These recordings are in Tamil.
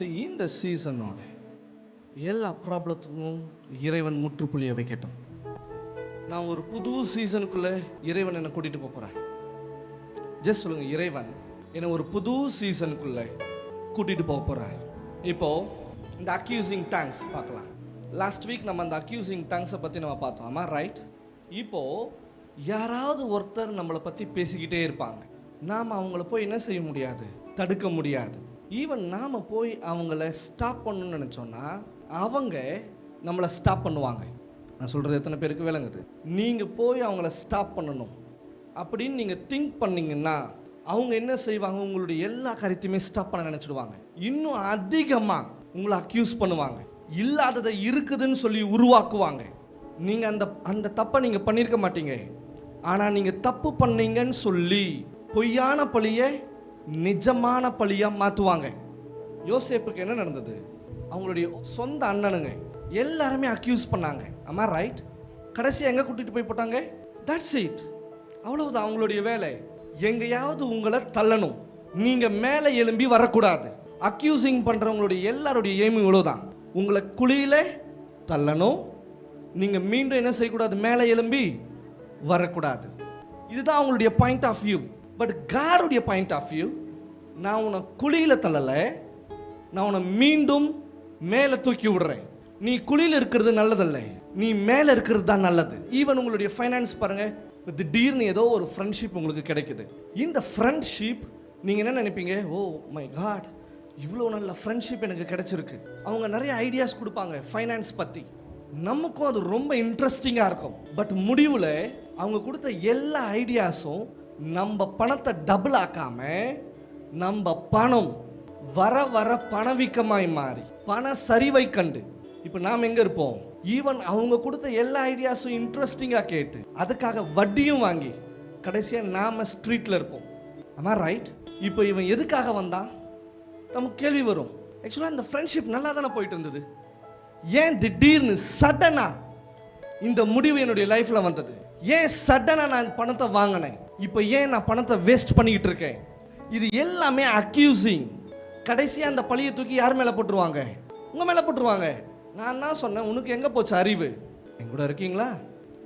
இந்த சீசனோட எல்லா ப்ராப்ளத்துக்கும் இறைவன் முற்றுப்புள்ளியை வைக்கட்டும். நான் ஒரு புது சீசனுக்குள்ள இறைவன் என்னை கூட்டிட்டு போறேன். ஜஸ்ட் சொல்லுங்க, இறைவன் என்னை ஒரு புது சீசனுக்குள்ள கூட்டிட்டு போறார். இப்போ இந்த அக்யூசிங் டங்ஸ் பார்க்கலாம். லாஸ்ட் வீக் நம்ம அந்த அக்யூசிங் டங்ஸை பற்றி நம்ம பார்த்தோம். ஆமா, ரைட்? இப்போ யாராவது ஒருத்தர் நம்மளை பற்றி பேசிக்கிட்டே இருப்பாங்க. நாம் அவங்கள போய் என்ன செய்ய முடியாது, தடுக்க முடியாது. ஈவன் நாம் போய் அவங்கள ஸ்டாப் பண்ணணும்னு நினச்சோன்னா அவங்க நம்மளை ஸ்டாப் பண்ணுவாங்க. நான் சொல்கிறது எத்தனை பேருக்கு விளங்குது? நீங்கள் போய் அவங்கள ஸ்டாப் பண்ணணும் அப்படின்னு நீங்கள் திங்க் பண்ணிங்கன்னா அவங்க என்ன செய்வாங்க, உங்களுடைய எல்லா காரியத்தையுமே ஸ்டாப் பண்ண நினச்சிடுவாங்க. இன்னும் அதிகமாக உங்களை அக்யூஸ் பண்ணுவாங்க, இல்லாததை இருக்குதுன்னு சொல்லி உருவாக்குவாங்க. நீங்கள் அந்த தப்பை நீங்கள் பண்ணியிருக்க மாட்டீங்க, ஆனால் நீங்கள் தப்பு பண்ணீங்கன்னு சொல்லி பொய்யான பழியை நிஜமான பழியாக மாற்றுவாங்க. யோசேப்புக்கு என்ன நடந்தது? அவங்களுடைய சொந்த அண்ணனுங்க எல்லாருமே அக்யூஸ் பண்ணாங்க. ஆமா, ரைட்? கடைசியாக எங்கே கூட்டிகிட்டு போய் போட்டாங்க? தட்ஸ் இட், அவ்வளவுதான் அவங்களுடைய வேலை. எங்கேயாவது உங்களை தள்ளணும், நீங்கள் மேலே எழும்பி வரக்கூடாது. அக்யூசிங் பண்ணுறவங்களுடைய எல்லாருடைய எய்ம் இவ்வளோதான், உங்களை குழியில் தள்ளணும், நீங்கள் மீண்டும் என்ன செய்யக்கூடாது, மேலே எழும்பி வரக்கூடாது. இதுதான் அவங்களுடைய பாயிண்ட் ஆஃப் வியூ. பட் காடுடைய பாயிண்ட் ஆஃப் வியூ, நான் உன்னை குழியில் தள்ளலை, நான் உன்னை மீண்டும் மேலே தூக்கி விடுறேன். நீ குழியில் இருக்கிறது நல்லதல்ல, நீ மேலே இருக்கிறது தான் நல்லது. ஈவன் உங்களுடைய ஃபைனான்ஸ் பாருங்கள், திடீர்னு ஏதோ ஒரு ஃப்ரெண்ட்ஷிப் உங்களுக்கு கிடைக்குது. இந்த ஃப்ரெண்ட்ஷிப் நீங்கள் என்ன நினைப்பீங்க, ஓ மை காட், இவ்வளோ நல்ல ஃப்ரெண்ட்ஷிப் எனக்கு கிடைச்சிருக்கு. அவங்க நிறைய ஐடியாஸ் கொடுப்பாங்க ஃபைனான்ஸ் பற்றி, நமக்கும் அது ரொம்ப இன்ட்ரெஸ்டிங்காக இருக்கும். பட் முடிவில் அவங்க கொடுத்த எல்லா ஐடியாஸும் நம்ம பணத்தை டபுள் ஆக்காம நம்ம பணம் வர வர பணவீக்கமாய் மாறி பண சரிவை கண்டு இப்போ நாம் எங்கே இருப்போம்? ஈவன் அவங்க கொடுத்த எல்லா ஐடியாஸும் இன்ட்ரெஸ்டிங்காக கேட்டு அதுக்காக வட்டியும் வாங்கி கடைசியாக நாம் ஸ்ட்ரீட்டில் இருப்போம். ஆமா, ரைட்? இப்போ இவன் எதுக்காக வந்தான் நமக்கு கேள்வி வரும். ஆக்சுவலாக இந்த ஃப்ரெண்ட்ஷிப் நல்லா தானே போயிட்டு இருந்தது, ஏன் திடீர்னு சடனா இந்த முடிவு என்னுடைய லைஃப்பில் வந்தது? ஏன் சடனாக நான் பணத்தை வாங்கினேன்? இப்போ ஏன் நான் பணத்தை வேஸ்ட் பண்ணிக்கிட்டு இருக்கேன்? இது எல்லாமே அக்யூசிங். கடைசியாக அந்த பழியை தூக்கி யார் மேலே போட்டுருவாங்க? உங்கள் மேலே போட்டுருவாங்க. நான் தான் சொன்னேன், உனக்கு எங்கே போச்சு அறிவு? என் கூட இருக்கீங்களா?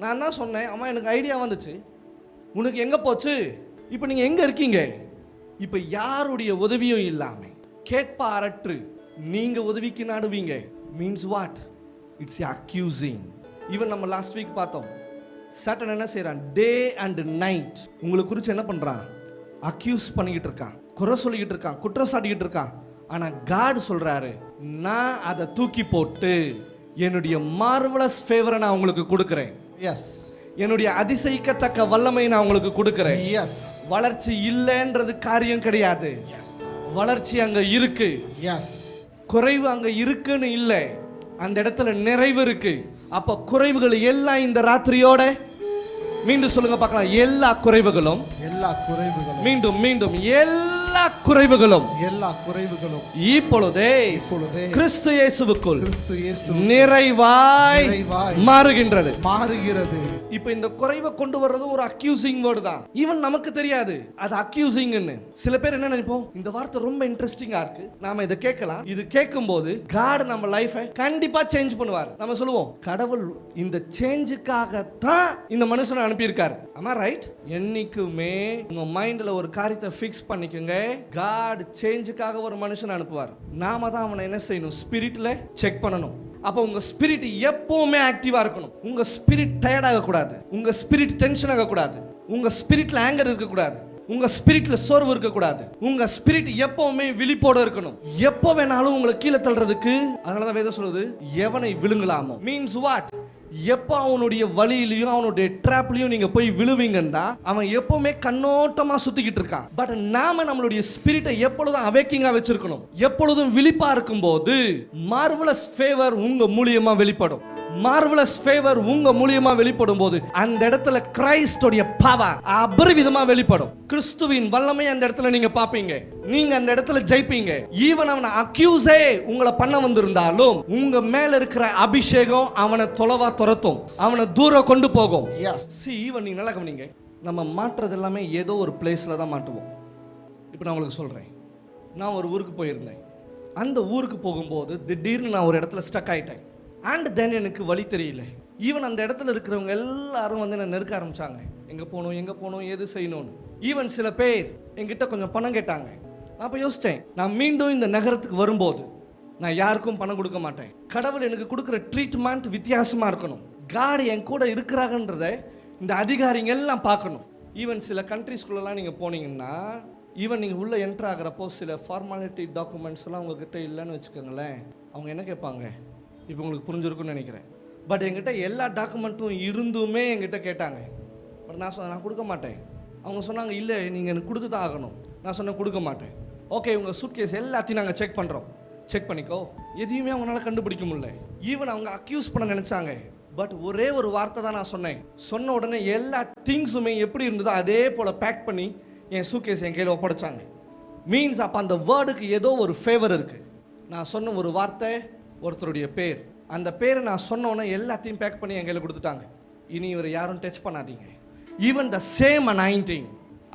நான் தான் சொன்னேன், அம்மா எனக்கு ஐடியா வந்துச்சு, உனக்கு எங்கே போச்சு? இப்போ நீங்கள் எங்கே இருக்கீங்க? இப்போ யாருடைய உதவியும் இல்லாமல் கேட்பாரற்று நீங்கள் உதவிக்கு நாடுவீங்க. Means what? It's accusing. Even நம்ம லாஸ்ட் வீக் பார்த்தோம், சாட்டன் என்ன செய்கிறான், டே அண்ட் நைட் உங்களை குறித்து என்ன பண்ணுறான், அக்யூஸ் பண்ணிக்கிட்டு இருக்கான், குறை சொல்லிக்கிட்டு இருக்கான், குற்றம் சாட்டிக்கிட்டு இருக்கான். ஆனால் காட் சொல்கிறாரு, நான் அதை தூக்கி போட்டு என்னுடைய மார்வலஸ் ஃபேவரை நான் உங்களுக்கு கொடுக்குறேன். எஸ். என்னுடைய அதிசயிக்கத்தக்க வல்லமை நான் உங்களுக்கு கொடுக்குறேன். எஸ். வளர்ச்சி இல்லைன்றது காரியம் கிடையாது, வளர்ச்சி அங்கே இருக்கு. எஸ். குறைவு அங்கே இருக்குன்னு இல்லை, அந்த இடத்துல நிறைவு இருக்கு. அப்ப குறைவுகள் எல்லாம் இந்த ராத்திரியோட மீண்டும் சொல்லுங்க பார்க்கலாம், எல்லா குறைவுகளும் மீண்டும் மீண்டும் எல்லா குறைவுகளும் இப்பொழுதே கிறிஸ்து இயேசுவுக்குள் நிறைவாய் மாறுகின்றது. இப்ப இந்த குறைவை கொண்டு வர்றது ஒரு அக்யூசிங் வேர்டு தான். ஈவன் நமக்கு தெரியாது அது அக்யூசிங்னு. சில பேர் என்ன நினைப்போம், இந்த வார்த்தை ரொம்ப இன்ட்ரெஸ்டிங்கா இருக்கு, நாம இதை கேட்கலாம். இது கேட்கும் போது காட் நம்ம லைஃபை கண்டிப்பா சேஞ்ச் பண்ணுவார். நம்ம சொல்லுவோம், கடவுள் இந்த சேஞ்சுக்காக தான் இந்த மனுஷனை அனுப்பியிருக்காரு. ஆமா, ரைட்? என்னைக்குமே உங்க மைண்ட்ல ஒரு காரியத்தை ஃபிக்ஸ் பண்ணிக்கோங்க, காட் சேஞ்சுக்காக ஒரு மனுஷனை அனுப்புவார். நாம தான் அவனை என்ன செய்யணும், ஸ்பிரிட்ல செக் பண்ணணும். அப்போ உங்க ஸ்பிரிட் எப்பவுமே ஆக்டிவா இருக்கணும். உங்க ஸ்பிரிட் டயர்ட் ஆகக்கூடாது, உங்க ஸ்பிரிட் டென்ஷன் ஆகக்கூடாது, உங்க ஸ்பிரிட்ல ஆங்கர் இருக்கக்கூடாது, உங்க ஸ்பிரிட்ல சோர்வு இருக்கக்கூடாது. உங்க ஸ்பிரிட் எப்பவுமே விழிப்போட இருக்கணும். எப்போ வேணாலும் உங்களை கீழே தள்ளுறதுக்கு. அதனாலதான் வேதம் சொல்லுது, எவனை விழுங்கலாமோ. Means what? எப்போ அவனுடைய வழியிலையும் அவனுடைய ட்ராப்லையும் நீங்க போய் விழுவீங்கன்னா அவன் எப்பவுமே கண்ணோட்டமா சுத்திக்கிட்டு இருக்கான். பட் நாம நம்மளுடைய ஸ்பிரிட்டை எப்பொழுதும் அவேக்கிங்கா வச்சிருக்கணும். எப்பொழுதும் விழிப்பா இருக்கும் போது மார்வலஸ் ஃபேவர் உங்க மூலியமா வெளிப்படும். மார்வலஸ் ஃபேவர் உங்க மூலியமா வெளிப்படும் போது அந்த இடத்துல கிறிஸ்துவின் பவர் அபரிவிதமா வெளிப்படும். கிறிஸ்துவின் வல்லமை அந்த இடத்துல நீங்க பாப்பீங்க, நீங்க அந்த இடத்துல ஜெயிப்பீங்க. ஈவன் அவனை அக்யூஸே உங்களை பண்ண வந்திருந்தாலும் உங்க மேல இருக்கிற அபிஷேகம் அவனை தொலைவா துரத்தும், அவனை தூரம் கொண்டு போகும். ஈவன் நீங்க நல்லா கவனிங்க, நம்ம மாற்றுறது எல்லாமே ஏதோ ஒரு பிளேஸ்ல தான் மாட்டுவோம். இப்போ நான் உங்களுக்கு சொல்றேன், நான் ஒரு ஊருக்கு போயிருந்தேன். அந்த ஊருக்கு போகும்போது திடீர்னு நான் ஒரு இடத்துல ஸ்டக் ஆகிட்டேன். அண்ட் தென் எனக்கு வழி தெரியல. ஈவன் அந்த இடத்துல இருக்கிறவங்க எல்லாரும் வந்து என்னை நெருக்க ஆரம்பித்தாங்க. எங்கே போகணும் எது செய்யணும்னு. ஈவன் சில பேர் என்கிட்ட கொஞ்சம் பணம் கேட்டாங்க. நான் அப்போ யோசித்தேன், நான் மீண்டும் இந்த நகரத்துக்கு வரும்போது நான் யாருக்கும் பணம் கொடுக்க மாட்டேன். கடவுள் எனக்கு கொடுக்குற ட்ரீட்மெண்ட் வித்தியாசமாக இருக்கணும். காட் என் கூட இருக்கிறாங்கன்றத இந்த அதிகாரிங்க எல்லாம் பார்க்கணும். ஈவன் சில கண்ட்ரிஸ்குள்ளெல்லாம் நீங்கள் போனீங்கன்னா, ஈவன் நீங்கள் உள்ளே என்ட்ரு ஆகிறப்போ சில ஃபார்மாலிட்டி டாக்குமெண்ட்ஸ் எல்லாம் உங்ககிட்ட இல்லைன்னு வச்சுக்கோங்களேன். அவங்க என்ன கேட்பாங்க, இப்போ உங்களுக்கு புரிஞ்சிருக்குன்னு நினைக்கிறேன். பட் என்கிட்ட எல்லா டாக்குமெண்ட்டும் இருந்துமே என்கிட்ட கேட்டாங்க. பட் நான் கொடுக்க மாட்டேன். அவங்க சொன்னாங்க, இல்லை நீங்கள் எனக்கு கொடுத்து தான் ஆகணும். நான் சொன்னேன், கொடுக்க மாட்டேன். ஓகே, உங்கள் சூட்கேஸ் எல்லாத்தையும் நாங்கள் செக் பண்ணுறோம், செக் பண்ணிக்கோ. எதையுமே அவங்களால கண்டுபிடிக்க முடியல. ஈவன் அவங்க அக்யூஸ் பண்ண நினச்சாங்க. பட் ஒரே ஒரு வார்த்தை தான் நான் சொன்னேன். சொன்ன உடனே எல்லா திங்ஸுமே எப்படி இருந்ததோ அதே போல் பேக் பண்ணி என் சூட்கேஸ் என் கையில் ஒப்படைச்சாங்க. மீன்ஸ் அப்போ அந்த வேர்டுக்கு ஏதோ ஒரு ஃபேவர் இருக்குது. நான் சொன்ன ஒரு வார்த்தை, ஒருத்தருடைய பேர், அந்த பேரை நான் சொன்ன உடனே எல்லாத்தையும் பேக் பண்ணி என் கையில் கொடுத்துட்டாங்க. இனி இவரை யாரும் டச் பண்ணாதீங்க. ஈவன் த சேம் அனாயிண்டிங்,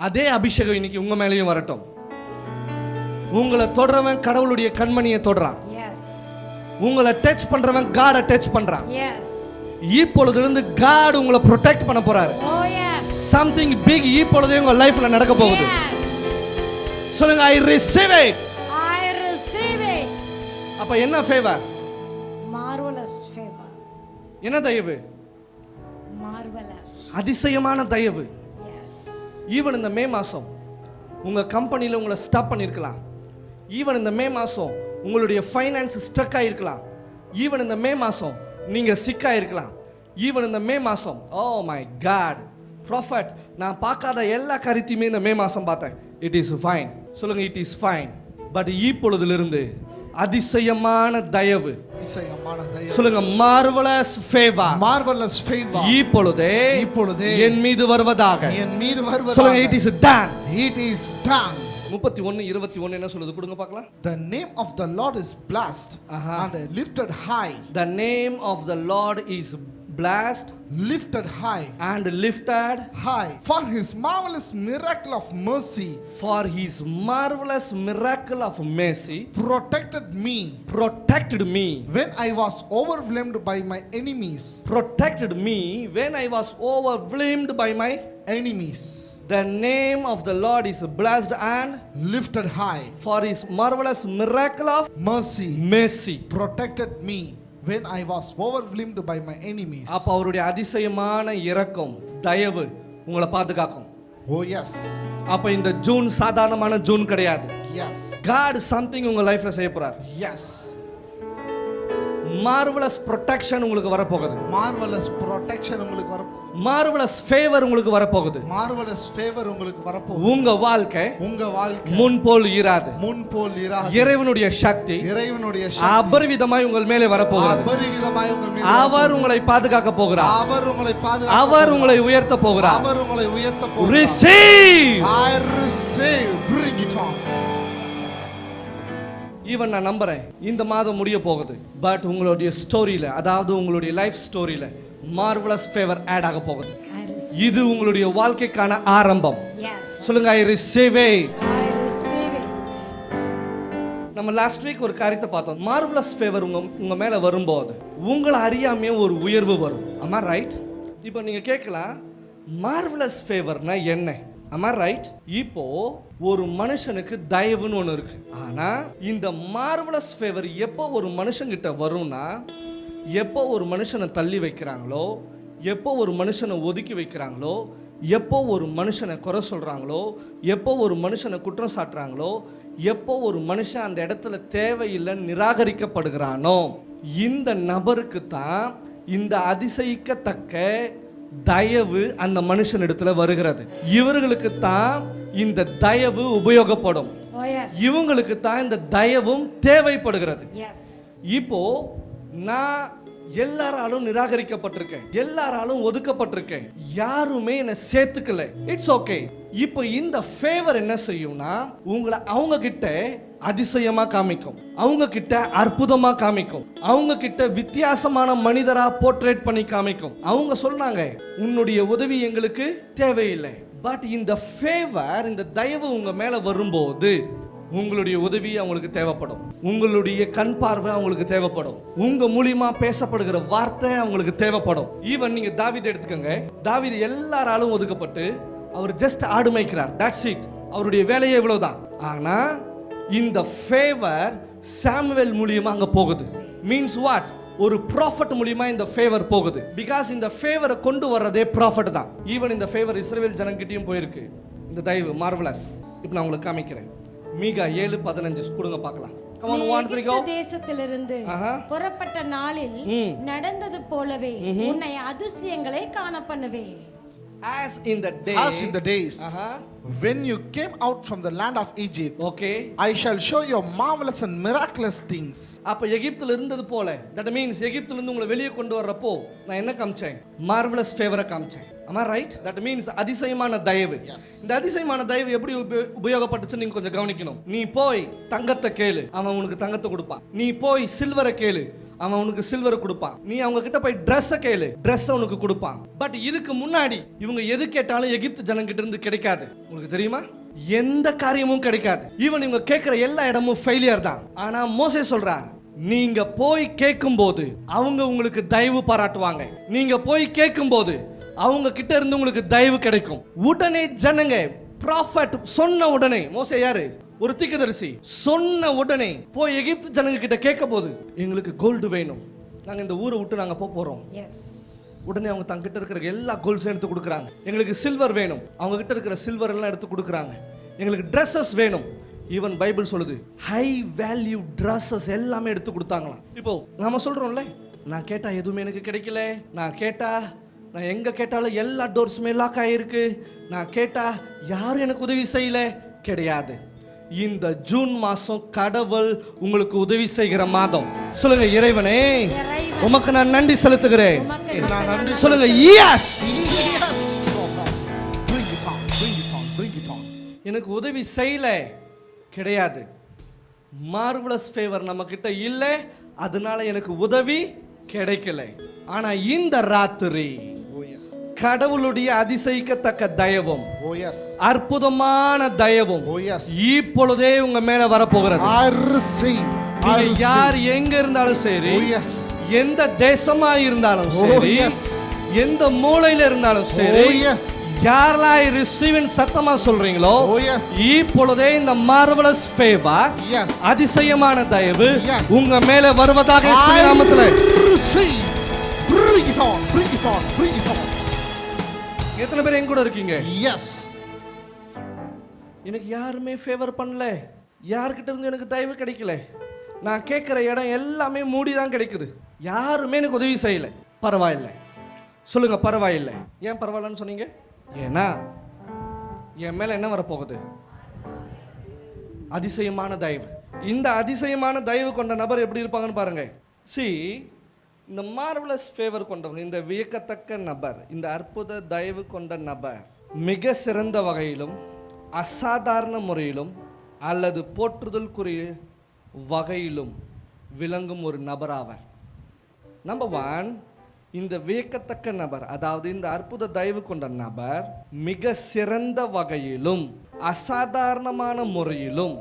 அதே அபிஷேகம் இன்னைக்கு உங்கள் மேலேயும் வரட்டும். உங்களை தொடரவன் கடவுளுடைய கண்மணியை தொடறான். உங்களை டச் பண்றவன் காடை டச் பண்றான். இப்பொழுதிலிருந்து காட் உங்களை ப்ரொடெக்ட் பண்ண போறாரு. சம்திங் பிக் இப்பொழுதே உங்க லைஃப்ல நடக்க போகுது. சொல்லுங்க, ஐ ரிசீவ் இட். அப்ப என்ன ஃபேவர்? Marvellous favour. என்ன தயவு? மார்வெலஸ், அதிசயமான தயவு. எஸ். ஈவன் இந்த மே மாசம் உங்க கம்பெனில உங்களை ஸ்டாப் பண்ணிருக்கலாம். ஈவன் இந்த மே மாசம் உங்களுடைய ஃபைனான்ஸ் ஸ்டக் ஆகிருக்கலாம். ஈவன் இந்த மே மாதம் நீங்கள் சிக்காயிருக்கலாம். ஈவன் இந்த மே மாதம், ஓ மை காட் ப்ராஃபட், நான் பார்க்காத எல்லா கருத்தையுமே இந்த மே மாதம் பார்த்தேன். It is fine. சொல்லுங்க, இட் இஸ் ஃபைன். பட் இப்பொழுதிலிருந்து அதிசயமான தயவு. சொல்லுங்க, மார்வெலஸ் ஃபேவர். மார்வெலஸ் ஃபேவர் இப்பொழுதே என் மீது வருவதாக. சொல்லுங்க, it is done. It is done. 31:21 என்ன சொல்லுது? கொடுங்க பார்க்கலாம். The name of the Lord is blessed and lifted high. The name of the Lord is blessed, lifted high and lifted high for his marvelous miracle of mercy. For his marvelous miracle of mercy protected me when I was overwhelmed by my enemies. Protected me when I was overwhelmed by my enemies. The name of the Lord is blessed and lifted high for his marvelous miracle of mercy protected me when I was overwhelmed by my enemies. அப்ப அவருடைய அதிசயமான இரக்கம் தயவு உங்களை பாதுகாக்கும். Oh yes. அப்ப இந்த ஜூன் சாதாரணமான ஜூன் கிடையாது. Yes. God something உங்க லைஃப்ல செய்ய போறார். Yes. மார்வெலஸ் ப்ரொடெக்ஷன் உங்களுக்கு வரப்போகுது. மார்வெலஸ் ப்ரொடெக்ஷன் உங்களுக்கு வரப்போகுது. மார்வெலஸ் ஃபேவர் உங்களுக்கு வரப்போகுது. மார்வெலஸ் ஃபேவர் உங்களுக்கு வரப்போகுது. உங்க வாழ்க்கை முன் போல் இராது. இறைவனுடைய சக்தி அபரிவிதமாய் உங்கள் மேலே வரப்போகிறது. அவர் உங்களை பாதுகாக்க போகிறார். அவர் உங்களை உயர்த்த போகிறார். Receive. I receive. Bring it on. Even நான் நம்புறேன் இந்த மாதம் முடிய போகுது. பட் உங்களுடைய ஸ்டோரியில, அதாவது உங்களுடைய லைஃப் ஸ்டோரியில மார்வெலஸ் ஃபேவர் ஆட் ஆக போகுது. இது உங்களுடைய வாழ்க்கைக்கான ஆரம்பம். சொல்லுங்க, ஐ ரிசீவ் இட். நம்ம லாஸ்ட் வீக் ஒரு காரியத்தை பார்த்தோம். மார்வெலஸ் ஃபேவர் உங்க மேல வரும்போது உங்களை அறியாமையே ஒரு உயர்வு வரும். ஆமா ரைட்? இப்போ நீங்க கேட்கலாம், மார்வெலஸ் ஃபேவர்னா என்ன? ஆமா ரைட்? இப்போ ஒரு மனுஷனுக்கு தயவுன்னு ஒன்று இருக்கு. ஆனா இந்த மார்வெலஸ் ஃபேவர் எப்போ ஒரு மனுஷன்கிட்ட வரும்னா, எப்போ ஒரு மனுஷனை தள்ளி வைக்கிறாங்களோ, எப்போ ஒரு மனுஷனை ஒதுக்கி வைக்கிறாங்களோ, எப்போ ஒரு மனுஷனை குறை சொல்றாங்களோ, எப்போ ஒரு மனுஷனை குற்றம் சாட்டுறாங்களோ, எப்போ ஒரு மனுஷன் அந்த இடத்துல தேவையில்லை நிராகரிக்கப்படுகிறானோ, இந்த நபருக்கு தான் இந்த அதிசயிக்கத்தக்க தயவு அந்த மனுஷனிடத்துல வருகிறது. இவர்களுக்கு தான் இந்த தயவு உபயோகப்படும். இவங்களுக்கு தான் இந்த தயவும் தேவைப்படுகிறது. இப்போ நான் எல்லாராலும் நிராகரிக்கப்பட்டிருக்கேன், எல்லாராலும் ஒதுக்கப்பட்டிருக்கேன், யாருமே என்னை சேர்த்துக்கல. It's okay. இப்போ இந்த ஃபேவர் என்ன செய்யும்னா, உங்களை அவங்க கிட்ட அதிசயமா காமிக்கும், அவங்க கிட்ட அற்புதமா காமிக்கும், அவங்க கிட்ட வித்தியாசமான மனிதரா போர்ட்ரேட் பண்ணி காமிக்கும். அவங்க சொன்னாங்க, உன்னுடைய உதவி எங்களுக்கு தேவையில்லை. பட் இந்த ஃபேவர், இந்த தயவு உங்க மேல வரும்போது உங்களுடைய உதவி அவங்களுக்கு தேவைப்படும். உங்களுடைய கண் பார்வை அவங்களுக்கு தேவைப்படும். உங்க மூலியமா பேசப்படுகிற வார்த்தை அவங்களுக்கு தேவைப்படும். ஈவன் நீங்க தாவீதை எடுத்துக்கோங்க. தாவீது எல்லாராலும் ஒதுக்கப்பட்டு அவர் ஜஸ்ட் ஆடு மேய்க்கிறார். That's it. அவருடைய வேலையே இவ்வளவுதான். ஆனா இந்த ஃபேவர் சாமுவேல் மூலியமா அங்க போகுது. Means what? ஒரு ப்ராஃபட் மூலியமா இந்த ஃபேவர் போகுது. பிகாஸ் இந்த ஃபேவரை கொண்டு வர்றதே ப்ராஃபட் தான். ஈவன் இந்த ஃபேவர் இஸ்ரவேல் ஜனங்கிட்டயும் போயிருக்கு. இந்த தயவு மார்வலஸ். இப்போ நான் உங்களுக்கு காமிக்கிறேன். மீகா 7:15 கொடுங்க பார்க்கலாம். Come on, 1 3 go. தேசத்திலிருந்து புறப்பட்ட நாளில் நடந்தது போலவே உன்னை அதிசயங்களை காண பண்ணுவேன். As in the days when you came out from the land of Egypt, okay, I shall show you marvelous and miraculous things. அப்ப எகிப்துல இருந்தது போல, that means எகிப்துல இருந்து உங்களை வெளியே கொண்டு வர்றப்போ நான் என்ன காமிச்சேன்? marvelous favor காமிச்சேன். am I right? that means அதிசயமான தயவு. இந்த அதிசயமான தயவு எப்படி உபயோகப்பட்டுச்சு நீங்க கொஞ்சம் கவனிக்கணும். நீ போய் தங்கத்தை கேளு, அவன் உனக்கு தங்கத்தை கொடுப்பான். நீ போய் சில்வரை கேளு, அவன் உனக்கு சில்வர் கொடுப்பான். நீ அவங்க கிட்ட போய் Dress கேளு, Dress உனக்கு கொடுப்பான். பட் இதுக்கு முன்னாடி இவங்க எது கேட்டாலும் எகிப்து ஜனங்கிட்ட இருந்து கிடைக்காது. உங்களுக்கு தெரியுமா? எந்த காரியமும் கிடைக்காது. ஈவன் இவங்க கேட்கிற எல்லா இடமும் ஃபெயிலியர் தான். ஆனா மோசே சொல்றார், நீங்க போய் கேட்கும்போது அவங்க உங்களுக்கு தயவு பாராட்டுவாங்க. நீங்க போய் கேட்கும்போது அவங்க கிட்ட இருந்து உங்களுக்கு தயவு கிடைக்கும். உடனே ஜனங்க ப்ராஃபட் சொன்ன உடனே, மோசே யாரு? ஒரு தீர்க்கதரிசி. சொன்ன உடனே போய் எகிப்து ஜனங்க கிட்ட கேட்க போது, எங்களுக்கு கோல்டு வேணும், நாங்க இந்த ஊரை விட்டு நாங்க போறோம். உடனே அவங்க தங்கிட்ட இருக்கிற எல்லா கோல்ஸும் எடுத்து கொடுக்குறாங்க. எங்களுக்கு சில்வர் வேணும், அவங்க கிட்ட இருக்கிற சில்வர் எல்லாம் எடுத்து கொடுக்குறாங்க. எங்களுக்கு ட்ரெஸ்ஸஸ் வேணும். ஈவன் பைபிள் சொல்லுது ஹை வேல்யூ ட்ரெஸ்ஸஸ் எல்லாமே எடுத்து கொடுத்தாங்களாம். இப்போ நாம சொல்றோம்ல, நான் கேட்டா எதுவுமே எனக்கு கிடைக்கல, நான் எங்க கேட்டாலும் எல்லா டோர்ஸுமே லாக் ஆயிருக்கு, நான் கேட்டா யாரும் எனக்கு உதவி செய்யல. கிடையாது. இந்த ஜூன் மாசம் கடவுள் உங்களுக்கு உதவி செய்கிற மாதம். சொல்லுங்க, இறைவனே உமக்கு நான் நன்றி செலுத்துகிறேன். சொல்லுங்க, எஸ். எனக்கு உதவி செய்யல கிடையாது. மார்வலஸ் ஃபேவர் நம்ம கிட்ட இல்லை, அதனால எனக்கு உதவி கிடைக்கல. ஆனா இந்த ராத்திரி கடவுளுடைய அதிசயிக்கத்தக்க தயவும், அற்புதமான தயவும் இப்பொழுதே உங்க மேல வரப்போகிறது. யார் எங்க இருந்தாலும் சரி, எந்த தேசமா இருந்தாலும் சரி, எந்த மூலையில இருந்தாலும் சரி, யாரெல்லாம் ரிசீவின் சத்தமா சொல்றீங்களோ, இப்பொழுதே இந்த மார்வலஸ் ஃபேவர், அதிசயமான தயவு உங்க மேல வருவதாக இயேசுவின் நாமத்திலே. எத்தனை பேர் என் கூட இருக்கீங்க? எஸ். எனக்கு யாருமே ஃபேவர் பண்ணல, யார்கிட்ட இருந்து எனக்கு தயவு கிடைக்கல. நான் கேட்குற இடம் எல்லாமே மூடி தான் கிடைக்குது. யாருமே எனக்கு உதவி செய்யல. பரவாயில்லை. சொல்லுங்க, பரவாயில்லை. ஏன் பரவாயில்லன்னு சொன்னீங்க? ஏன்னா என் மேல என்ன வரப்போகுது? அதிசயமான தயவு. இந்த அதிசயமான தயவு கொண்ட நபர் எப்படி இருப்பாங்கன்னு பாருங்க. இந்த மார்வலஸ் ஃபேவர் கொண்டவங்க, இந்த வியக்கத்தக்க நபர், இந்த அற்புத தயவு கொண்ட நபர் மிக சிறந்த வகையிலும் அசாதாரண முறையிலும் அல்லது போற்றுதலுக்குரிய வகையிலும் விளங்கும் ஒரு நபர் ஆவார். நம்பர் 1, இந்த வியக்கத்தக்க நபர், அதாவது இந்த அற்புத தயவு கொண்ட நபர் மிக சிறந்த வகையிலும் அசாதாரணமான முறையிலும்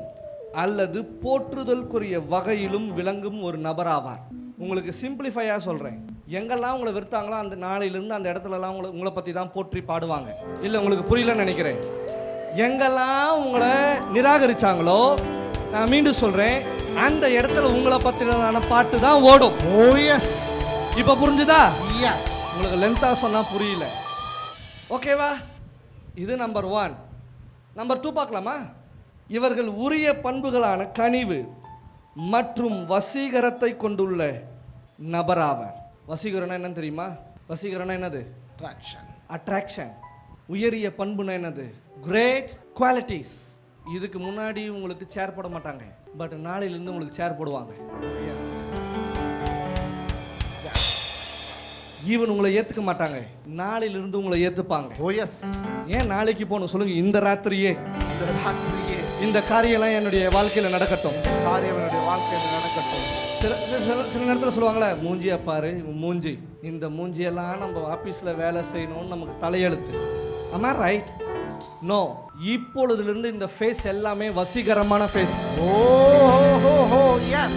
அல்லது போற்றுதலுக்குரிய வகையிலும் விளங்கும் ஒரு நபர் ஆவார். உங்களுக்கு சிம்பிளிஃபையாக சொல்கிறேன், எங்கெல்லாம் உங்களை வெறுத்தாங்களோ அந்த நாளிலிருந்து அந்த இடத்துலலாம் உங்களை பற்றி தான் போற்றி பாடுவாங்க. இல்லை, உங்களுக்கு புரியலன்னு நினைக்கிறேன். எங்கெல்லாம் உங்களை நிராகரித்தாங்களோ, நான் மீண்டும் சொல்கிறேன், அந்த இடத்துல உங்களை பற்றின பாட்டு தான் ஓடும். இப்போ புரிஞ்சுதா? உங்களுக்கு லென்த்தாக சொன்னால் புரியல. ஓகேவா? இது நம்பர் 1. நம்பர் 2 பார்க்கலாமா? இவர்கள் உரிய பண்புகளான கனிவு மற்றும் வசீகரத்தை கொண்டுள்ள நபராவர். வசீகரம்னா என்னன்னு தெரியுமா? வசீகரம்னா என்னது? அட்ராக்ஷன். உயரிய பண்புனா என்னது? Great qualities. இதுக்கு முன்னாடி உங்களுக்கு சேர் போட மாட்டாங்க, பட் நாளையிலிருந்து உங்களுக்கு சேர் போடுவாங்க. ஈவன் உங்களை ஏத்துக்க மாட்டாங்க, நாளையிலிருந்து உங்களை ஏத்துப்பாங்க. ஏன் நாளைக்கு போகணும் சொல்லுங்க? இந்த ராத்திரியே இந்த காரியெல்லாம் என்னுடைய வாழ்க்கையில நடக்கட்டும். சில நேரத்தில் சொல்லுவாங்களே, மூஞ்சியா பாரு மூஞ்சி. இந்த மூஞ்சியெல்லாம் நம்ம ஆபீஸ்ல வேலை செய்யணும்னு நமக்கு தலையெழுத்து. am I right? No. இப்பொழுதிலிருந்து இந்த ஃபேஸ் எல்லாமே வசீகரமான ஃபேஸ். Yes.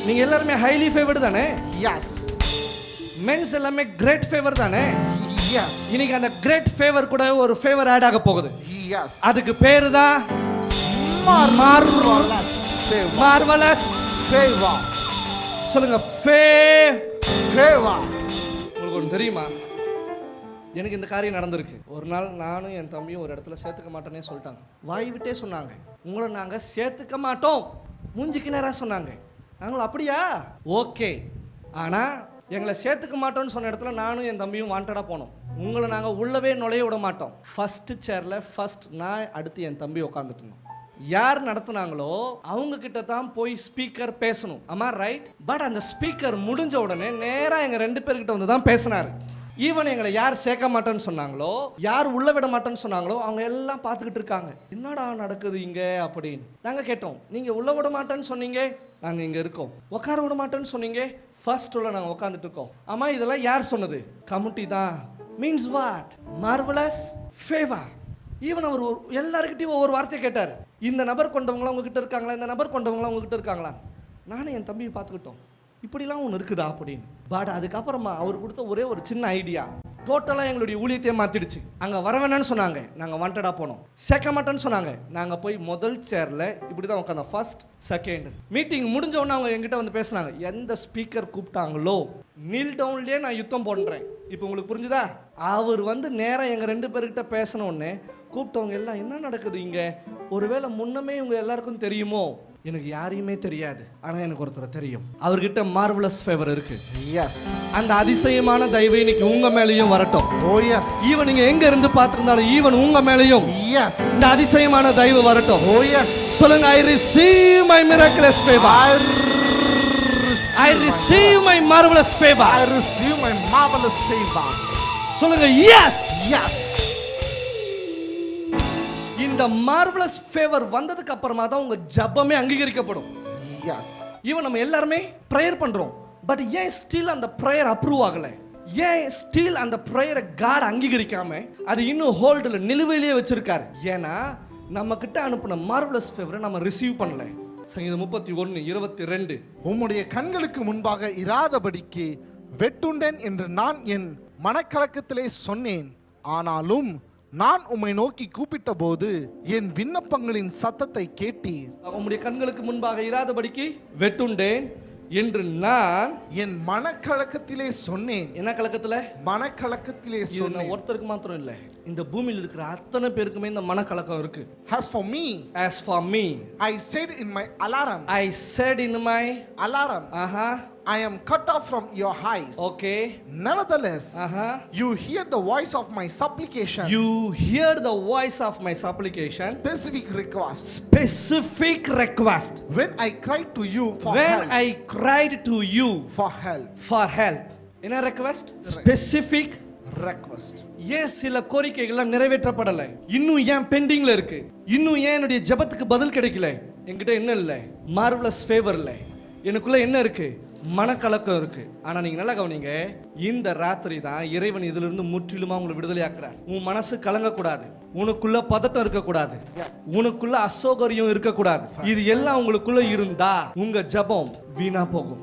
நீங்க எல்லாரும் ஹைலி ஃபேவர்ட் தானே? Yes. மென்ஸ் எல்லாமே கிரேட் ஃபேவர் தானே? Yes. இன்னைக்கு அந்த கிரேட் ஃபேவர் கூட ஒரு ஃபேவர் ஆட் ஆக போகுது. Yes. அதுக்கு பேரு தான் Marvelous favor. Marvellous Favor. சொல்லுங்க. Favor. உங்களுக்கு ஒன்று தெரியுமா? எனக்கு இந்த காரியம் நடந்திருக்கு. ஒரு நாள் நானும் என் தம்பியும் ஒரு இடத்துல சேர்த்துக்க மாட்டேன்னே சொல்லிட்டாங்க. வாய் விட்டே சொன்னாங்க, உங்களை நாங்கள் சேர்த்துக்க மாட்டோம். மூஞ்சிக்கு நேராக சொன்னாங்க. நாங்களும் அப்படியா, ஓகே. ஆனால் எங்களை சேர்த்துக்க மாட்டோம்னு சொன்ன இடத்துல நானும் என் தம்பியும் வாண்டடாக போனோம். உங்களை நாங்கள் உள்ளவே நுழைய விட மாட்டோம். ஃபஸ்ட்டு சேரில் ஃபஸ்ட் நான், அடுத்து என் தம்பி உட்காந்துட்டு இருந்தோம். யார் நடத்துனாங்களோ அவங்க கிட்ட தான் போய் ஸ்பீக்கர் பேசணும். ஆமா ரைட்? பட் அந்த ஸ்பீக்கர் முடிஞ்ச உடனே நேராக எங்கள் 2 பேர்கிட்ட வந்து தான் பேசினார். ஈவன் எங்களை யார் சேர்க்க மாட்டேன்னு சொன்னாங்களோ, யார் உள்ள விட மாட்டேன்னு சொன்னாங்களோ, அவங்க எல்லாம் பார்த்துக்கிட்டு இருக்காங்க, என்னடா நடக்குது இங்க அப்படின்னு. நாங்கள் கேட்டோம், நீங்க உள்ள விட மாட்டேன்னு சொன்னீங்க, நாங்கள் இங்க இருக்கோம். உட்கார விட மாட்டேன்னு சொன்னீங்க, ஃபர்ஸ்ட் உள்ள நாங்கள் உட்காந்துட்டு இருக்கோம். ஆமா, இதெல்லாம் யார் சொன்னது? கமிட்டி தான். Means what? Marvellous favour. Even அவர் எல்லாருக்கிட்டையும் ஒவ்வொரு வார்த்தையை கேட்டார். இந்த நபர் கொண்டவங்களாம் உங்ககிட்ட இருக்காங்களா, இந்த நபர் கொண்டவங்களாம் உங்ககிட்ட இருக்காங்களா. நானும் என் தம்பியை பார்த்துக்கிட்டோம், இப்படிலாம் ஒன்று இருக்குதா அப்படின்னு. பட் அதுக்கப்புறமா அவர் கொடுத்த ஒரே ஒரு சின்ன ஐடியா டோட்டலாக எங்களுடைய ஊழியத்தையே மாற்றிடுச்சு. அங்கே வர வேணான்னு சொன்னாங்க, நாங்கள் வாண்டடாக போனோம். சேர்க்க மாட்டேன்னு சொன்னாங்க, நாங்கள் போய் முதல் சேரில் இப்படி தான் உட்காந்தோம். ஃபர்ஸ்ட் செகண்ட் மீட்டிங் முடிஞ்ச உடனே அவங்க எங்கிட்ட வந்து பேசுனாங்க, எந்த ஸ்பீக்கர் கூப்பிட்டாங்களோ நீல் டவுன்லேயே நான் யுத்தம் போடுறேன். இப்போ உங்களுக்கு புரிஞ்சுதா? அவர் வந்து நேராக எங்கள் 2 பேர்கிட்ட பேசின உடனே கூப்பிட்டவங்க எல்லாம், என்ன நடக்குது இங்கே? ஒருவேளை முன்னமே இவங்க எல்லாருக்கும் தெரியுமோ? எனக்கு யாரையுமே தெரியாது, ஆனால் எனக்கு ஒருத்தர் தெரியும். அவர்கிட்ட மார்வலஸ் ஃபேவர் இருக்கு. எஸ். அந்த அதிசயமான தயவு இன்னைக்கு உங்க மேலேயும் வரட்டும். ஓ எஸ். ஈவன் நீங்க எங்க இருந்து பார்த்திருந்தாலும் ஈவன் உங்க மேலேயும் எஸ் இந்த அதிசயமான தயவு வரட்டும். ஓ எஸ். சொல்லுங்க, I receive my miraculous favor. I receive my marvelous favor. I receive my marvelous favor. சொல்லுங்க, yes. Yes. இந்த மார்வலஸ் ஃபேவர் வந்ததுக்கு அப்புறமா தான் உங்க ஜெபமே அங்கீகரிக்கப்படும். எஸ். ஈவன் நம்ம எல்லாருமே ப்ரேயர் பண்றோம், பட் ஏன் ஸ்டில் அந்த ப்ரேயர் அப்ரூவ் ஆகல? ஏன் ஸ்டில் அந்த ப்ரேயரை காட் அங்கீகரிக்காம அது இன்னும் ஹோல்டில் நிலுவையிலேயே வச்சிருக்காரு? ஏன்னா நம்ம கிட்ட அனுப்பின மார்வலஸ் ஃபேவரை நம்ம ரிசீவ் பண்ணல. சங்கீதம் 31:22. உம்முடைய கண்களுக்கு முன்பாக இராதபடிக்கு வெட்டுண்டேன் என்று நான் என் மனக்கலக்கத்திலே சொன்னேன். ஆனாலும் நான் உம்மை நோக்கி கூப்பிட்ட போது என் விண்ணப்பங்களின் சத்தத்தை கேட்டீர். உம்முடைய கண்களுக்கு முன்பாக இராதபடிக்கு வெட்டுண்டேன் என்று நான் என் மனக்கலக்கத்திலே சொன்னேன். என்ன கலக்கத்துல? மனக்கலக்கத்திலே சொன்னேன். ஒருத்தருக்கு மாத்திரம் இல்ல, இந்த பூமியில் இருக்கிற அத்தனை பேருக்குமே இந்த மனக்கலக்கம் இருக்கு. As for me, I said in my alarm. I said in my alarm. I am cut off from your eyes. Okay. Nevertheless, you hear the voice of my supplication. You hear the voice of my supplication. Specific request. Specific request. When I cried to you for when help. I cried to you for help. For help. என்ன request? Specific request. ஏன் சில கோரிக்கைகள் நிறைவேற்றப்படல? இன்னும் ஏன் பெண்டிங்ல இருக்கு? இன்னும் ஏன் என்னுடைய ஜெபத்துக்கு பதில் கிடைக்கல? என்கிட்ட என்ன இல்ல? மார்வலஸ் ஃபேவர் இல்ல. எனக்குள்ள என்ன இருக்கு? மனக்கலக்கம் இருக்கு. ஆனா நீங்க நல்லா கவனிங்க, இந்த ராத்திரி தான் இறைவன் இதுல இருந்து முற்றிலுமா உங்களை விடுதலை ஆக்குறார். உன் மனசு கலங்க கூடாது, உனக்குள்ள பதட்டம் இருக்க கூடாது, உனக்குள்ள அசௌகரியம் இருக்க கூடாது. இது எல்லாம் உங்களுக்குள்ள இருந்தா உங்க ஜெபம் வீணா போகும்.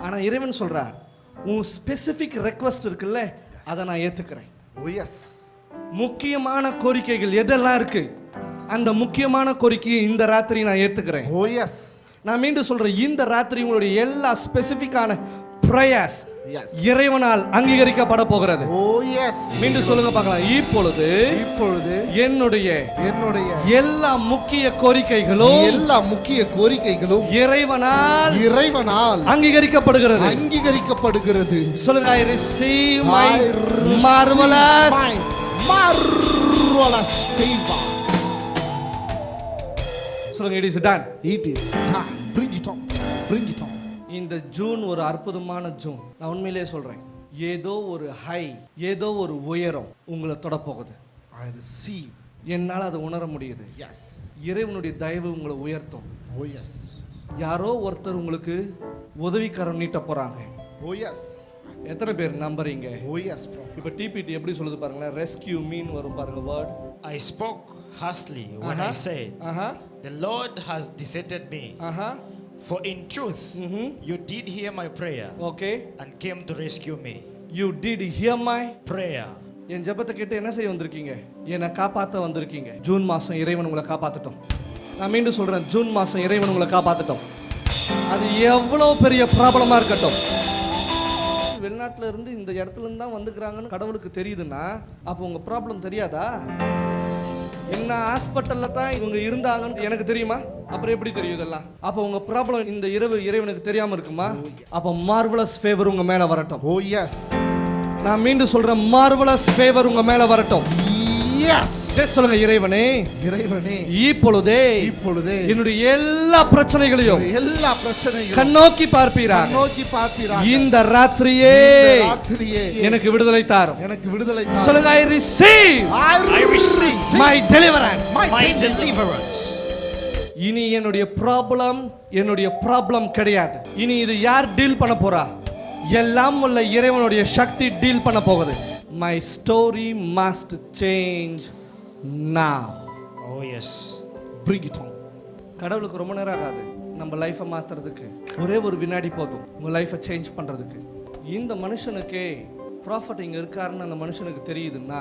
ஆனா இறைவன் சொல்றார், உன் ஸ்பெசிபிக் ரெக்வெஸ்ட் இருக்குல்ல, அதை நான் ஏத்துக்கிறேன். Oh yes. முக்கியமான கோரிக்கைகள் எதெல்லாம் இருக்கு, அந்த முக்கியமான கோரிக்கையை இந்த ராத்திரி நான் ஏத்துக்கிறேன். Oh yes. நான் மீண்டும் சொல்றேன், இந்த ராத்திரி உங்களுடைய எல்லா ஸ்பெசிபிக்கான பிரேயர்ஸ் இறைவனால் அங்கீகரிக்கப்பட போகிறது. Oh yes. மீண்டும் சொல்லுங்க பார்க்கலாம். இப்பொழுது என்னுடைய எல்லா முக்கிய கோரிக்கைகளும் இறைவனால் அங்கீகரிக்கப்படுகிறது. சொல்லுங்க, I receive my marvelous favor. சொல்லுங்க, it is done. It is done. Bring it on. இந்த ஜூன் ஒரு அற்புதமான ஜூன். நான் உண்மையிலேயே சொல்றேன், ஏதோ ஒரு ஹை, ஏதோ ஒரு உயரம் உங்களை தொட போகுது. I receive. என்னால் அதை உணர முடியுது. Yes. இறைவனுடைய தயவு உங்களை உயர்த்தும். Oh yes. யாரோ ஒருத்தர் உங்களுக்கு உதவிக்கரம் நீட்ட போறாங்க. Oh yes. எத்தனை பேர் நம்புறீங்க? Oh yes, prophet. இப்போ டிபிடி எப்படி சொல்லுது பாருங்களேன், ரெஸ்கியூ மீன் வரும் பாருங்க word. I spoke harshly when I said, the Lord has deserted me. For in truth, you did hear my prayer and came to rescue me. You did hear my prayer. என் ஜெபத்தை கேட்டு என்ன செய்ய வந்திருக்கீங்க? என்னை காப்பாற்ற வந்திருக்கீங்க. ஜூன் மாதம் இறைவன் உங்களை காப்பாற்றட்டும். நான் மீண்டும் சொல்கிறேன், ஜூன் மாதம் இறைவன் உங்களை காப்பாற்றட்டும். அது எவ்வளோ பெரிய ப்ராப்ளமாக இருக்கட்டும். வெளிநாட்டில் இருந்து இந்த இடத்துல இருந்து தான் வந்துக்கிறாங்கன்னு கடவுளுக்கு தெரியுதுன்னா அப்போ உங்கள் ப்ராப்ளம் தெரியாதா? என்ன ஹாஸ்பிட்டலில் தான் இவங்க இருந்தாங்கன்னு எனக்கு தெரியுமா? அப்புறம் எப்படி தெரியும் இதெல்லாம்? அப்போ உங்க ப்ராப்ளம் இந்த இரவு இறைவனுக்கு தெரியாம இருக்குமா? அப்போ மார்வலஸ் ஃபேவர் உங்க மேல வரட்டும். Oh yes. நான் மீண்டும் சொல்றேன், மார்வலஸ் ஃபேவர் உங்க மேல வரட்டும். Yes. சொல்லுங்க, இறைவனே, இறைவனே, இப்பொழுதே என்னுடைய எல்லா பிரச்சனைகளையும் கண்ணோக்கி பார்ப்பீராக. இந்த ராத்திரியே எனக்கு விடுதலை தாரும். சொல்லுங்க, I receive my deliverance. இனி என்னுடைய ப்ராப்ளம் கிடையாது. இனி இது யார் டீல் பண்ண போறா? எல்லாம் உள்ள இறைவனுடைய சக்தி டீல் பண்ண போகுது. My story must change now. Oh yes. Bring it on. கடவுளுக்கு ரொம்ப நேரம் ஆகாது நம்ம லைஃபை மாத்துறதுக்கு. ஒரே ஒரு வினாடி போதும் உங்க லைஃபை சேஞ்ச் பண்றதுக்கு. இந்த மனுஷனுக்கே ப்ராஃபட் இங்க இருக்காருன்னு அந்த மனுஷனுக்கு தெரியுதுன்னா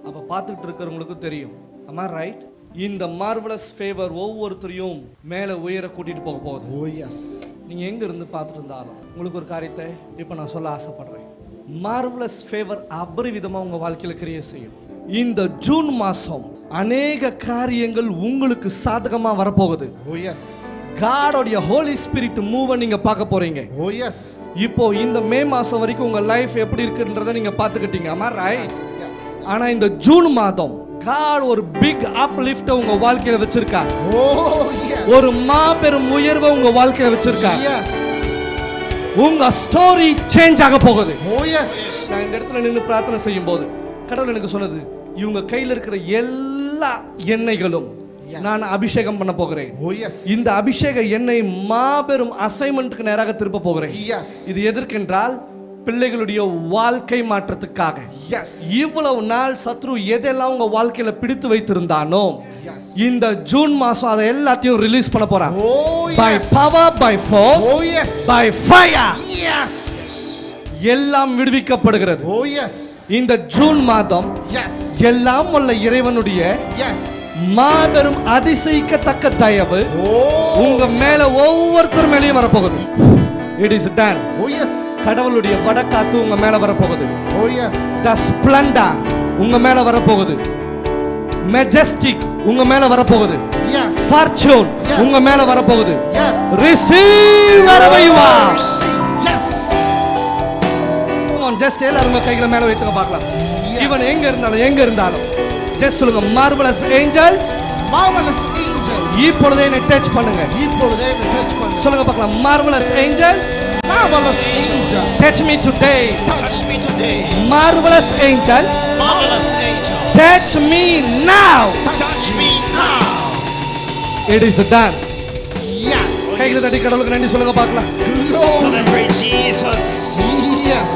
அப்ப பார்த்துட்டு இருக்கிறவங்களுக்கும் தெரியும். Am I right? இந்த மார்வலஸ் ஃபேவர் ஒவ்வொருத்தரையும் மேலே உயர கூட்டிட்டு போக போகுது. Oh yes. நீங்க எங்க இருந்து பார்த்துட்டு இருந்தாலும் உங்களுக்கு ஒரு காரியத்தை இப்ப நான் சொல்ல ஆசைப்படுறேன். மார்வலஸ் ஃபேவர் அபரிவிதமா உங்க வாழ்க்கையில கிரியேட் செய்யும். இந்த ஜூன் மாசம் அநேக காரியங்கள் உங்களுக்கு சாதகமா வரப்போகுது. Oh yes. காடோடைய ஹோலி ஸ்பிரிட் மூவ் நீங்க பார்க்க போறீங்க. Oh yes. இப்போ இந்த மே மாசம் வரைக்கும் உங்க லைஃப் எப்படி இருக்குன்றதை நீங்க பார்த்துக்கிட்டீங்க. Am I right? Yes. ஆனா இந்த ஜூன் மாதம் God ஒரு பிக் அப்லிஃப்ட் உங்க வாழ்க்கையில வச்சிருக்கார். Oh yes. ஒரு மாபெரும் உயர்வை உங்க வாழ்க்கையில வச்சிருக்கார். Yes. உங்க ஸ்டோரி சேஞ்ச் ஆக போகுது. Oh yes. நான் இந்த இடத்துல நின்னு பிரார்த்தனை செய்யும்போது கடவுள் எனக்கு சொன்னது, இவங்க கையில இருக்கிற எல்லா எண்ணெய்களும் நான் அபிஷேகம் பண்ண போகிறேன். Oh yes. இந்த அபிஷேக எண்ணெய் மாபெரும் அசைன்மென்ட்க்கு நேராக திருப்ப போகிறேன். Yes. இது எதற்கென்றால் பிள்ளைகளுடைய வாழ்க்கை மாற்றத்துக்காக. Yes. இவ்வளவு நாள் சத்ரு எதெல்லாம் உங்க வாழ்க்கையில பிடித்து வைத்திருந்தானோ Yes. இந்த ஜூன் மாசம் அதை எல்லாத்தையும் ரிலீஸ் பண்ண போறான். Oh yes. By power, by force, Oh yes. by fire. Yes. எல்லாம் விடுவிக்கப்படுகிறது. Oh yes. இந்த ஜூன் மாதம் Yes. எல்லாம் உள்ள இறைவனுடைய Yes. மாபெரும் அதிசயிக்கத்தக்க தயவு உங்க மேல ஒவ்வொருத்தர் மேலேயும் வரப்போகுது. It is done. Oh yes. கடவுளுடைய வடக்காத்து உங்க மேல வரப்போகுது. Oh yes. The splendor உங்க மேல வரப்போகுது. Majestic உங்க மேல வரப்போகுது. Yes. Fortune Yes. உங்க மேல வரப்போகுது. Yes. Receive wherever you are. Yes. Come on, just எல்லாரும் உங்க கைகளை மேல வைத்துங்க பார்க்கலாம். இவன் எங்க இருந்தாலும் ஜஸ்ட் சொல்லுங்க, marvelous angels, Marvelous angels. இப்பொழுதே என்னை டச் பண்ணுங்க. இப்பொழுதே என்னை touch பண்ணுங்க. சொல்லுங்க பார்க்கலாம், marvelous angels, Marvelous angel. touch me today. Touch me today. Marvelous angels, Marvelous angel. touch me now. Touch me now. It is done. Yes. கைகளை தட்டி கடவுளுக்கு நன்றி சொல்லுங்க பார்க்கலாம். Celebrate Jesus. Yes.